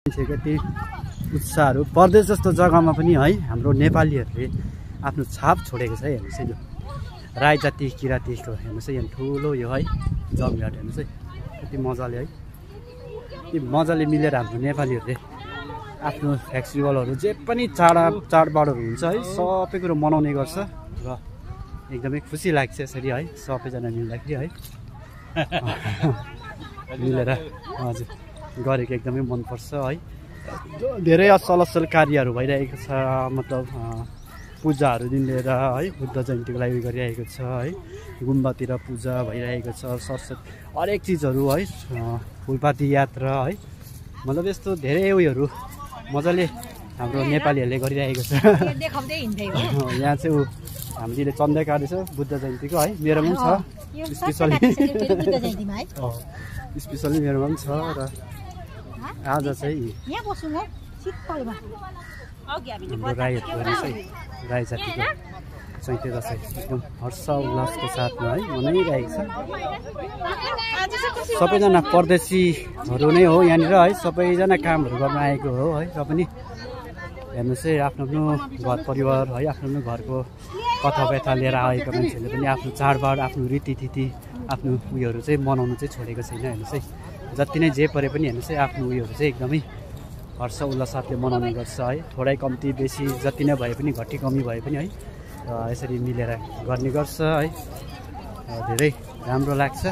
कति उत्साहहरू परदेश जस्तो जग्गामा पनि है हाम्रो नेपालीहरूले आफ्नो छाप छोडेको छ है। हेर्नुहोस् है यो राई जाति किराँतीको हेर्नुहोस् है यहाँ ठुलो यो है जमघाट हेर्नुहोस् है कति मजाले है यति मजाले मिलेर हाम्रो नेपालीहरूले आफ्नो फेस्टिभलहरू जे पनि चाडबाडहरू हुन्छ है सबै कुरो मनाउने गर्छ र एकदमै खुसी लाग्छ यसरी है सबैजना मिल्दाखेरि है मिलेर हजुर गरेको एकदमै मनपर्छ है। धेरै असल कार्यहरू भइरहेको छ मतलब पूजाहरूदेखि लिएर है बुद्ध जयन्तीको लागि गरिरहेको छ है गुम्बातिर पूजा भइरहेको छ सरस्वती हरेक चिजहरू है फुलपाती यात्रा है मतलब यस्तो धेरै उयोहरू मजाले हाम्रो नेपालीहरूले गरिरहेको छ। यहाँ चाहिँ हामीले चन्दा काटेछ बुद्ध जयन्तीको है मेरोमा पनि छ स्पेसली मेरोमा पनि छ र आज चाहिँ हाम्रो राईहरूको चाहिँ राई जातिको चैते दसैँ एकदम हर्ष उल्लासको साथमा है मनाइरहेको छ। सबैजना परदेशीहरू नै हो यहाँनिर है सबैजना कामहरू गर्न आएको हो है र पनि हेर्नुहोस् है आफ्नो आफ्नो घर परिवार है आफ्नो घरको कथा व्यथा लिएर आएको मान्छेहरूले पनि आफ्नो चाडबाड आफ्नो रीतिथिति आफ्नो उयोहरू चाहिँ मनाउनु चाहिँ छोडेको छैन। हेर्नुहोस् है जति नै जे परे पनि हेर्नुहोस् है आफ्नो उयोहरू चाहिँ एकदमै हर्ष उल्लास साथले मनाउने गर्छ है थोरै कम्ती बेसी जति नै भए पनि घटी कमी भए पनि है यसरी मिलेर गर्ने गर्छ है धेरै राम्रो लाग्छ।